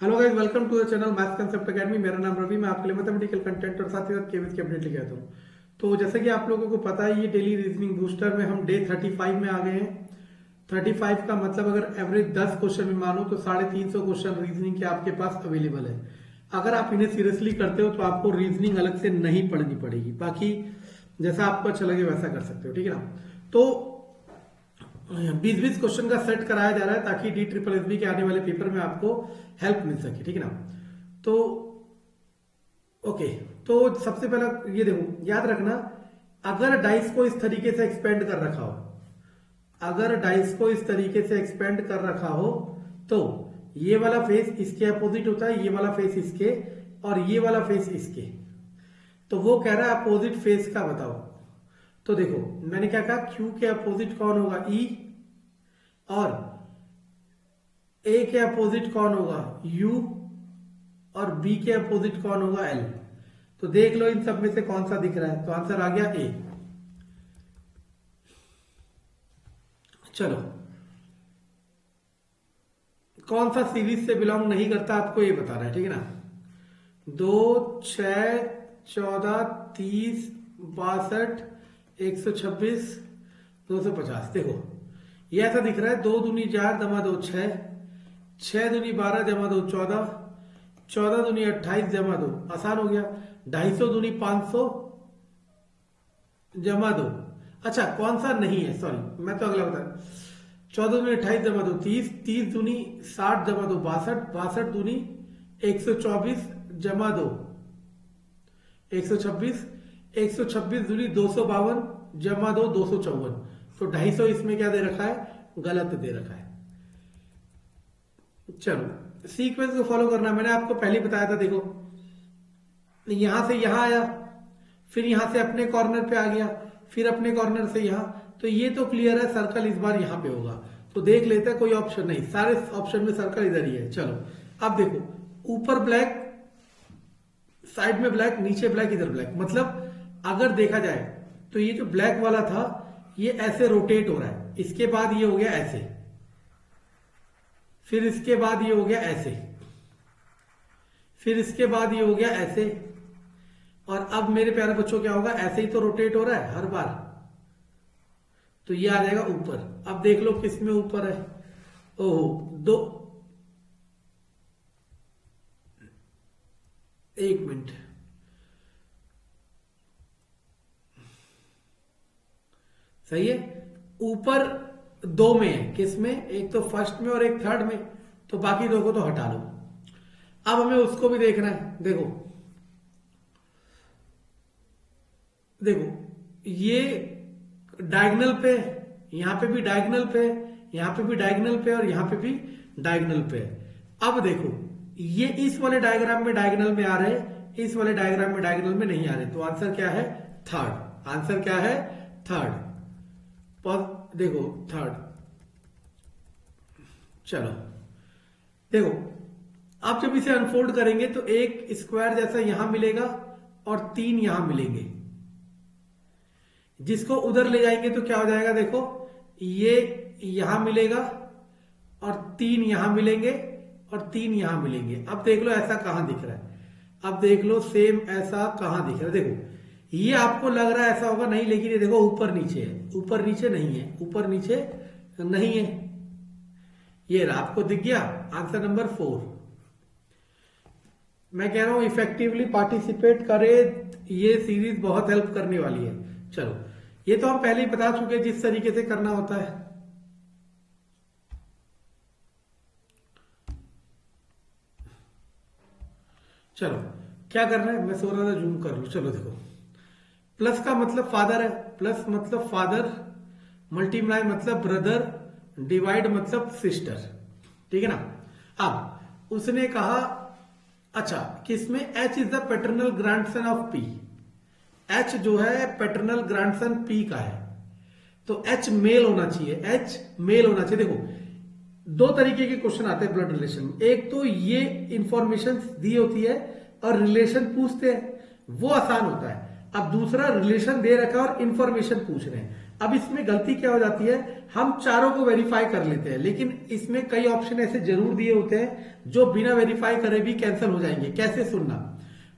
Hello guys, welcome to the channel maths concept academy. मेरा नाम रवि, मैं आपके लिए मैथमेटिकल कंटेंट और साथ ही साथ केवीएस की अपडेट लेके आता हूँ। तो जैसे कि आप लोगों को पता है, ये डेली रीजनिंग बूस्टर में हम डे 35 में आ गए हैं। 35 का मतलब अगर एवरेज 10 क्वेश्चन में मानो तो 350 क्वेश्चन रीजनिंग के आपके पास अवेलेबल है। अगर आप इन्हें सीरियसली करते हो तो आपको रीजनिंग अलग से नहीं पढ़नी पड़ेगी, बाकी जैसा आपको अच्छा लगे वैसा कर सकते हो, ठीक है ना। तो 20-20 क्वेश्चन का सेट कराया जा रहा है ताकि DSSB के आने वाले पेपर में आपको हेल्प मिल सके, ठीक है ना। तो ओके, तो सबसे पहला ये देखो, याद रखना, अगर डाइस को इस तरीके से एक्सपेंड कर रखा हो, अगर डाइस को इस तरीके से एक्सपेंड कर रखा हो तो ये वाला फेस इसके अपोजिट होता है, ये वाला फेस इसके, और ये वाला फेस इसके। तो वो कह रहा है अपोजिट फेस का बताओ। तो देखो, मैंने क्या कहा, क्यू के अपोजिट कौन होगा, ई, और ए के अपोजिट कौन होगा, यू, और बी के अपोजिट कौन होगा, एल। तो देख लो इन सब में से कौन सा दिख रहा है, तो आंसर आ गया ए। चलो, कौन सा सीरीज से बिलोंग नहीं करता आपको ये बताना है, ठीक है ना। 2, 6, 14, 30, 62, 126, 250। देखो ये ऐसा दिख रहा है, 2 दूनी 4 जमा 2 6, 6 दूनी 12 जमा 2 14, 14 दूनी 28 जमा 2, आसान हो गया। 250 दूनी 500 जमा 2। अच्छा, कौन सा नहीं है, सॉरी मैं तो अगला बता। 14 दूनी 28 जमा 2 30, 30 दूनी 60 जमा 2 62, 62 दूनी 124 जमा 2 126, 126 दूनी 252 जमा 2 254। तो 250 इसमें क्या दे रखा है, गलत दे रखा है। चलो, सीक्वेंस को फॉलो करना, मैंने आपको पहले बताया था। देखो, यहां से यहां आया, फिर यहां से अपने कॉर्नर पे आ गया, फिर अपने कॉर्नर से यहां। तो ये तो क्लियर है, सर्कल इस बार यहां पे होगा। तो देख लेते हैं, कोई ऑप्शन नहीं, सारे ऑप्शन में सर्कल इधर ही है। चलो, अब देखो, ऊपर ब्लैक, साइड में ब्लैक, नीचे ब्लैक, इधर ब्लैक। मतलब अगर देखा जाए तो ये जो ब्लैक वाला था ये ऐसे रोटेट हो रहा है, इसके बाद ये हो गया ऐसे, फिर इसके बाद ये हो गया ऐसे, फिर इसके बाद ये हो गया ऐसे, और अब मेरे प्यारे बच्चों क्या होगा, ऐसे ही तो रोटेट हो रहा है हर बार। तो ये आ जाएगा ऊपर। अब देख लो किस में ऊपर है, ओहो, दो, एक मिनट, सही है, ऊपर दो में है, किस में, एक तो फर्स्ट में और एक थर्ड में, तो बाकी दो को तो हटा लो। अब हमें उसको भी देखना है। देखो देखो, ये डायगोनल पे, यहां पे भी डायगोनल पे, यहां पे भी डायगोनल पे, और यहां पे भी डायगोनल पे। अब देखो, ये इस वाले डायग्राम में डायगोनल में आ रहे, इस वाले डायग्राम में डायगोनल में नहीं आ रहे। तो आंसर क्या है, थर्ड। आंसर क्या है, थर्ड। देखो थर्ड। चलो देखो, आप जब इसे अनफोल्ड करेंगे तो एक स्क्वायर जैसा यहां मिलेगा और 3 यहां मिलेंगे। जिसको उधर ले जाएंगे तो क्या हो जाएगा, देखो ये यहां मिलेगा और 3 यहां मिलेंगे और 3 यहां मिलेंगे। अब देख लो ऐसा कहां दिख रहा है, अब देख लो सेम ऐसा कहां दिख रहा है। देखो, ये आपको लग रहा है ऐसा होगा, नहीं, लेकिन ये देखो ऊपर नीचे है, ऊपर नीचे नहीं है, ऊपर नीचे नहीं है। ये आपको दिख गया, आंसर नंबर 4। मैं कह रहा हूं इफेक्टिवली पार्टिसिपेट करे, ये सीरीज बहुत हेल्प करने वाली है। चलो, ये तो हम पहले ही बता चुके जिस तरीके से करना होता है। चलो, क्या करना है, मैं सोच रहा था जूम कर लूं। चलो देखो, प्लस का मतलब फादर है, प्लस मतलब फादर, मल्टीप्लाई मतलब ब्रदर, डिवाइड मतलब सिस्टर, ठीक है ना। अब उसने कहा, अच्छा, किसमें, H is the paternal grandson of P. H जो है पैटर्नल ग्रैंडसन पी का है, तो एच मेल होना चाहिए, एच मेल होना चाहिए। देखो, दो तरीके के क्वेश्चन आते हैं ब्लड रिलेशन में। एक तो ये इंफॉर्मेशन दी होती है और रिलेशन पूछते हैं, वो आसान होता है। अब दूसरा रिलेशन दे रखा है और इंफॉर्मेशन पूछ रहे हैं, अब इसमें गलती क्या हो जाती है, हम चारों को वेरीफाई कर लेते हैं, लेकिन इसमें कई ऑप्शन ऐसे जरूर दिए होते हैं जो बिना वेरीफाई करे भी कैंसिल हो जाएंगे। कैसे, सुनना।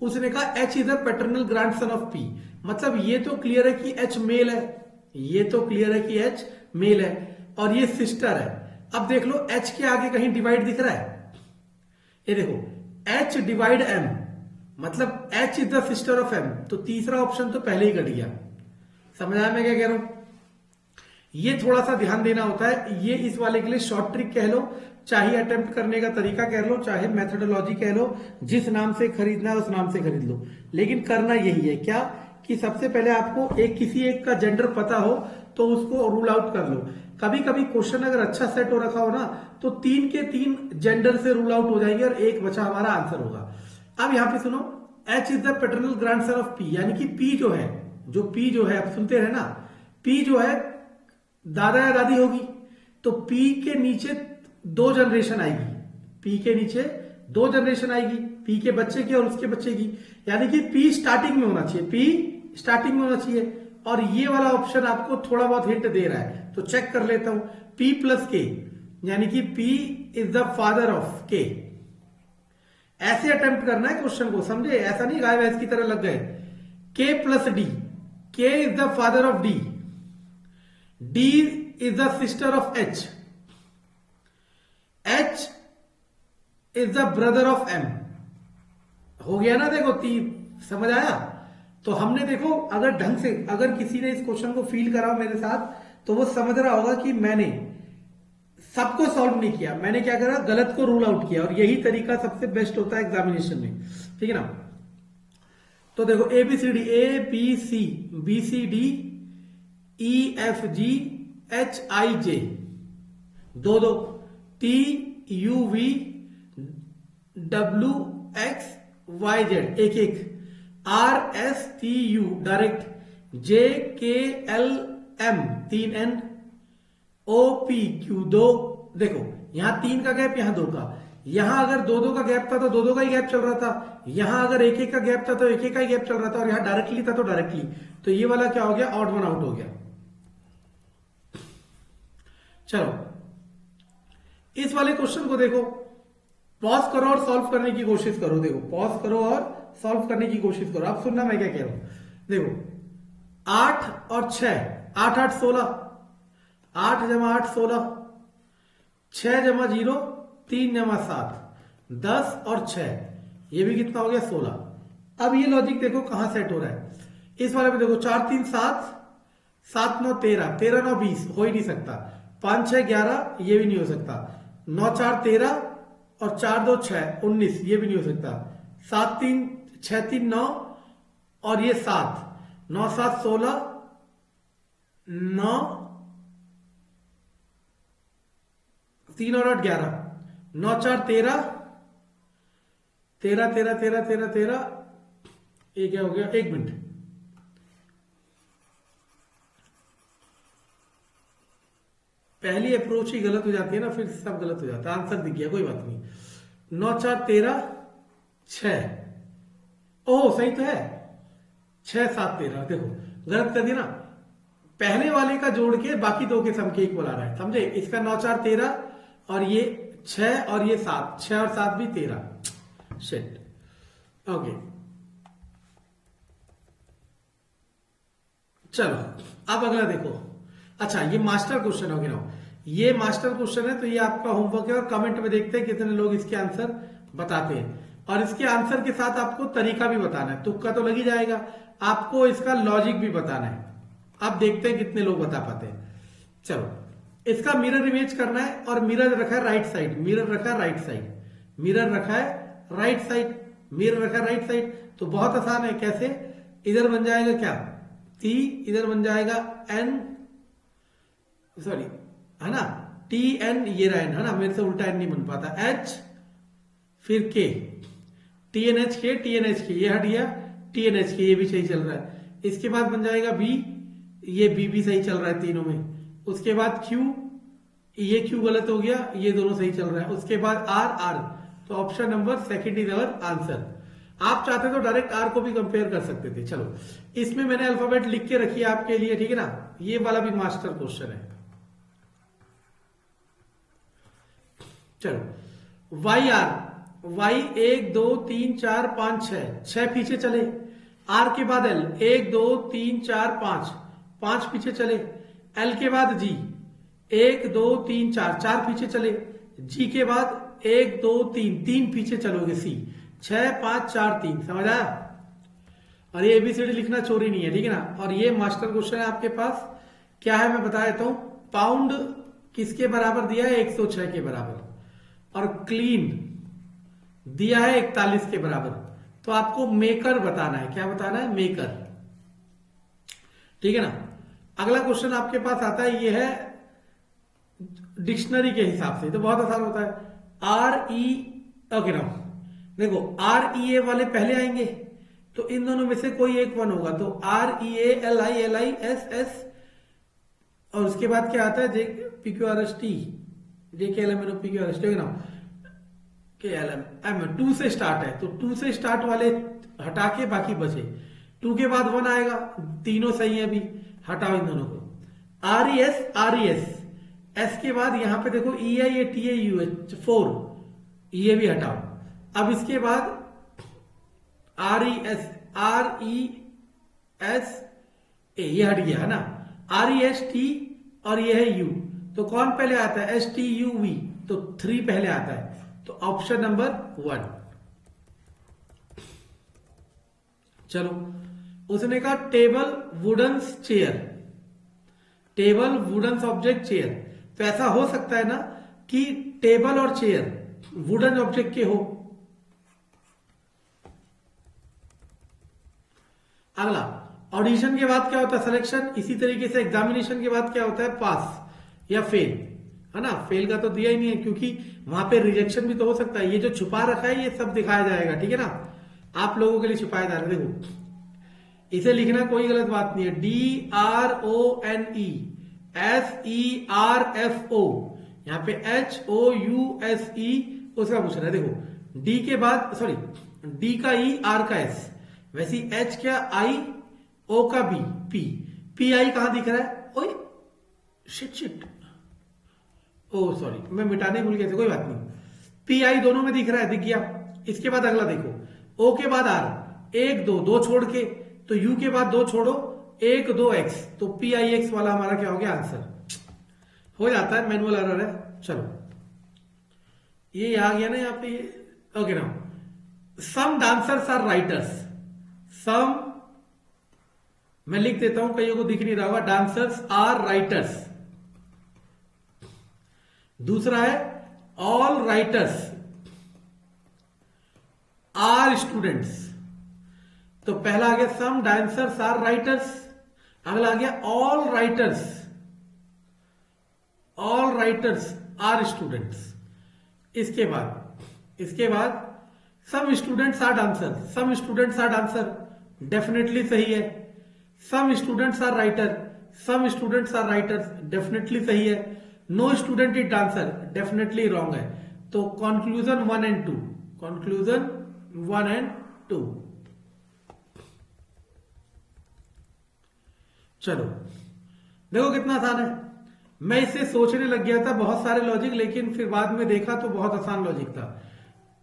उसने कहा H is a paternal grandson of P, मतलब ये तो क्लियर है कि एच मेल है, ये तो क्लियर है कि एच मेल है और ये सिस्टर है। अब देख लो एच के आगे कहीं डिवाइड दिख रहा है, ये देखो एच डिवाइड एम, मतलब H is the sister of M, तो तीसरा ऑप्शन तो पहले ही कट गया। समझ आया मैं क्या कह रहा हूं? ये थोड़ा सा ध्यान देना होता है, ये इस वाले के लिए शॉर्ट ट्रिक कह लो, चाहे अटेम्प्ट करने का तरीका कह लो, चाहे मेथोडोलॉजी कह लो, जिस नाम से खरीदना है उस नाम से खरीद लो, लेकिन करना यही है क्या कि सबसे पहले आपको किसी एक का जेंडर पता हो तो उसको रूल आउट कर लो। कभी कभी क्वेश्चन अगर अच्छा सेट हो रखा हो ना तो 3 के 3 जेंडर से रूल आउट हो जाएंगे और एक बचा हमारा आंसर होगा। अब यहां पे सुनो, H is the paternal grandson of P, यानी कि पी जो है, पी जो है, आप सुनते रहे ना, पी जो है दादा या दादी होगी, तो पी के नीचे 2 जनरेशन आएगी, पी के नीचे 2 जनरेशन आएगी, पी के बच्चे की और उसके बच्चे की, यानी कि पी स्टार्टिंग में होना चाहिए, पी स्टार्टिंग में होना चाहिए। और ये वाला ऑप्शन आपको थोड़ा बहुत हिंट दे रहा है, तो चेक कर लेता हूं, पी प्लस के, यानी कि P is the father of के। ऐसे अटेम्प्ट करना है क्वेश्चन को, समझे? ऐसा नहीं गाय भैंस की तरह लग गए। K plus D, K is the father of D, D is the sister of H, H is the brother of M. हो गया ना? देखो 3, समझ आया? तो हमने देखो अगर ढंग से, अगर किसी ने इस क्वेश्चन को फील करा मेरे साथ तो वो समझ रहा होगा कि मैंने सबको सॉल्व नहीं किया, मैंने क्या करा, गलत को रूल आउट किया, और यही तरीका सबसे बेस्ट होता है एग्जामिनेशन में, ठीक है ना? तो देखो A B C D, A B C, B C D, E F G, H I J, 2 T U V W X Y Z, 1 R S T U direct, J K L M 3 N, O P Q 2। देखो यहां 3 का gap, यहां 2 का, यहां अगर 2 का gap था तो 2 का ही गैप चल रहा था, यहां अगर 1 का गैप था तो 1 का ही गैप चल रहा था, और यहां डायरेक्टली था तो डायरेक्टली, तो ये वाला क्या हो गया, ऑड वन आउट हो गया। चलो इस वाले क्वेश्चन को देखो, पॉज करो और सॉल्व करने की कोशिश करो। देखो पॉज करो और सॉल्व करने की कोशिश करो। अब सुनना मैं क्या कह रहा हूं। देखो 8 और 6, 8 8 16, 8 जमा 8 16, 6 जमा 0 3 जमा 7, 10 और 6, ये भी कितना हो गया 16। अब ये लॉजिक देखो कहां सेट हो रहा है। इस वाले में देखो 4 3 7, 7 9 13, 13 9 20, हो ही नहीं सकता। 5 6 11, ये भी नहीं हो सकता। 9 4 13 और 4 2 6 19, ये भी नहीं हो सकता। 7 3 6 3 9 और ये 7, 9 7 16, 9 3 और 8 11, 9 4 13, 13 13 13 13 13, ये क्या हो गया, 1 मिनट, पहली अप्रोच ही गलत हो जाती है ना, फिर सब गलत हो जाता है। आंसर दिख गया, कोई बात नहीं। 9 4 13 6, ओह सही तो है, 6 7 13, देखो गलत कर दिया ना, पहले वाले का जोड़ के बाकी 2 के सम के इक्वल आ रहा है, समझे? इसका 9 4 13 और ये 6 और ये 7, 6 और 7 भी 13, शिट। ओके चलो अब अगला देखो। अच्छा ये मास्टर क्वेश्चन हो गया, ये मास्टर क्वेश्चन है तो ये आपका होमवर्क है, और कमेंट में देखते हैं कितने लोग इसके आंसर बताते हैं, और इसके आंसर के साथ आपको तरीका भी बताना है, तुक्का तो लग ही जाएगा, आपको इसका लॉजिक भी बताना है। अब देखते हैं कितने लोग बता पाते हैं। चलो इसका मिरर इमेज करना है, और मिरर रखा है राइट साइड, मिरर रखा है राइट साइड, मिरर रखा है राइट साइड, मिरर रखा है राइट साइड, तो बहुत आसान है। कैसे? इधर बन जाएगा क्या, टी, इधर बन जाएगा एन, सॉरी है ना, टी एन, ये रहा एन है ना, मेरे से उल्टा एन नहीं बन पाता, एच फिर के, टी एन एच के, टी एन एच के, ये हट गया, टी एन एच के, ये भी सही चल रहा है। इसके बाद बन जाएगा बी, ये बी भी सही चल रहा है तीनों में। उसके बाद क्यू, ये क्यू गलत हो गया, ये दोनों सही चल रहा है। उसके बाद आर, आर, तो option number second is our answer. आप चाहते तो डायरेक्ट आर को भी कंपेयर कर सकते थे। चलो इसमें मैंने अल्फाबेट लिख के रखी है आपके लिए, ठीक है ना। ये वाला भी मास्टर क्वेश्चन है। चलो वाई आर, वाई 1 2 3 4 5 6 पीछे चले। आर के बाद एल 1 2 3 4 5 पीछे चले। एल के बाद जी 1 2 3 4 पीछे चले। जी के बाद 1 2 3 पीछे चलोगे। सी 6 5 4 3, समझ आया। और ये एबीसीडी लिखना चोरी नहीं है, ठीक है ना। और ये मास्टर क्वेश्चन है आपके पास, क्या है मैं बता देता हूं। पाउंड किसके बराबर दिया है, 106 के बराबर, और क्लीन दिया है 41 के बराबर। तो आपको मेकर बताना है, क्या बताना है, मेकर, ठीक है ना। अगला क्वेश्चन आपके पास आता है, ये है डिक्शनरी के हिसाब से, तो बहुत आसान होता है। आर ई, ओके ना, देखो आर ई ए वाले पहले आएंगे, तो इन दोनों में से कोई एक वन होगा। तो R E A L I S S, और उसके बाद क्या आता है, J P Q R S T, J K L M N O P Q R S T, ना के एल एम एम, 2 से स्टार्ट है, तो 2 से स्टार्ट वाले हटा के बाकी बचे। 2 के बाद 1 आएगा, तीनों सही है अभी, हटाओ इन दोनों को। आर ई एस, एस के बाद यहां पे देखो E I A T A U H 4, ये भी हटाओ। अब इसके बाद आर ई एस ए, ये हट गया है ना। आर ई एस टी और ये है यू, तो कौन पहले आता है, एस टी यू वी, तो 3 पहले आता है। तो ऑप्शन नंबर 1। चलो उसने कहा table woodens chair, table woodens object chair. तो ऐसा हो सकता है ना कि टेबल और चेयर वुडन ऑब्जेक्ट के हो। अगला ऑडिशन के बाद क्या होता है, सिलेक्शन। इसी तरीके से एग्जामिनेशन के बाद क्या होता है, पास या फेल, है ना। फेल का तो दिया ही नहीं है, क्योंकि वहां पे रिजेक्शन भी तो हो सकता है। ये जो छुपा रखा है ये सब दिखाया जाएगा, ठीक है ना, आप लोगों के लिए छुपाया जा रहा है। देखो इसे लिखना कोई गलत बात नहीं है, DRONESERFO, यहां पे HOUSE उसका पूछ रहा है। देखो डी के बाद, सॉरी डी का ई, आर का एस, वैसी एच क्या, आई, ओ का बी, पी आई कहां दिख रहा है, ओए शिट, ओ सॉरी मैं मिटाने भूल गया था, कोई बात नहीं। पी आई दोनों में दिख रहा है, दिख गया। इसके बाद अगला देखो, ओ के बाद आर, 1 2 छोड़ के, तो यू के बाद 2 छोड़ो, 1 2 एक्स, तो पी आई एक्स वाला हमारा क्या हो गया, आंसर हो जाता है, मैनुअल एरर है। चलो ये आ गया ना यहाँ पे, ओके ना। सम डांसर्स आर राइटर्स, सम मैं लिख देता हूं, कईयों को दिख नहीं रहा होगा, डांसर्स आर राइटर्स। दूसरा है ऑल राइटर्स आर स्टूडेंट्स। तो पहला आ गया सम डांसर्स आर राइटर्स, अगला आ गया ऑल राइटर्स आर स्टूडेंट्स। इसके बाद some students are dancer, some students are dancer definitely सही है। Some students are writer, some students are writers definitely सही है। No student is dancer definitely wrong है। तो कंक्लूजन 1 एंड 2, कंक्लूजन 1 एंड 2। चलो देखो कितना आसान है। मैं इसे सोचने लग गया था बहुत सारे लॉजिक, लेकिन फिर बाद में देखा तो बहुत आसान लॉजिक था।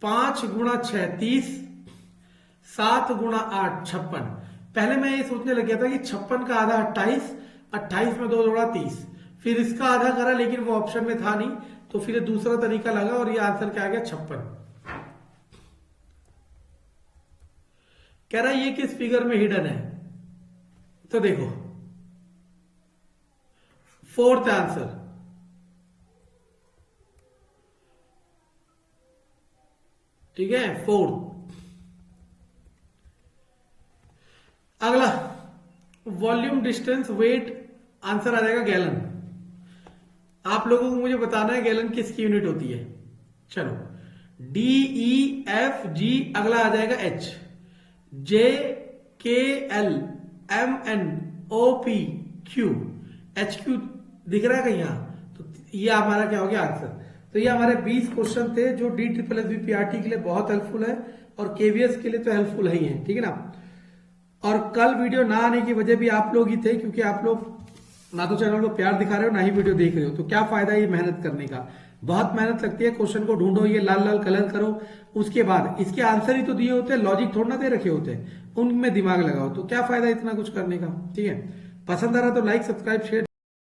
5 × 6 30, 7 × 8 56। पहले मैं ये सोचने लग गया था कि 56 का आधा 28, 28 में 2 जोड़ा 30, फिर इसका आधा करा, लेकिन वो ऑप्शन में था नहीं, तो फिर दूसरा तरीका लगा और ये आंसर क्या आ गया, 56। कह रहा है ये किस फिगर में हिडन है, तो देखो 4th आंसर, ठीक है 4th। अगला वॉल्यूम डिस्टेंस वेट, आंसर आ जाएगा गैलन। आप लोगों को मुझे बताना है गैलन किसकी यूनिट होती है। चलो DEFG, अगला आ जाएगा H, JKLMNOPQ, HQ दिख रहा है कहीं यहां, तो ये हमारा क्या हो गया आंसर। तो ये हमारे 20 क्वेश्चन थे जो D triple S B PRT के लिए बहुत हेल्पफुल है और केवीएस के लिए तो हेल्पफुल ही है, ठीक है ना। और कल वीडियो ना आने की वजह भी आप लोग ही थे, क्योंकि आप लोग ना तो चैनल को प्यार दिखा रहे हो ना ही वीडियो देख रहे हो, तो क्या फायदा ये मेहनत करने का। बहुत मेहनत लगती है, क्वेश्चन को ढूंढो, ये लाल लाल कलर करो, उसके बाद इसके आंसर ही तो दिए होते हैं, लॉजिक थोड़ा ना दे रखे होते हैं, उनमें दिमाग लगाओ, तो क्या फायदा इतना कुछ करने का, ठीक है। पसंद आ रहा तो लाइक सब्सक्राइब शेयर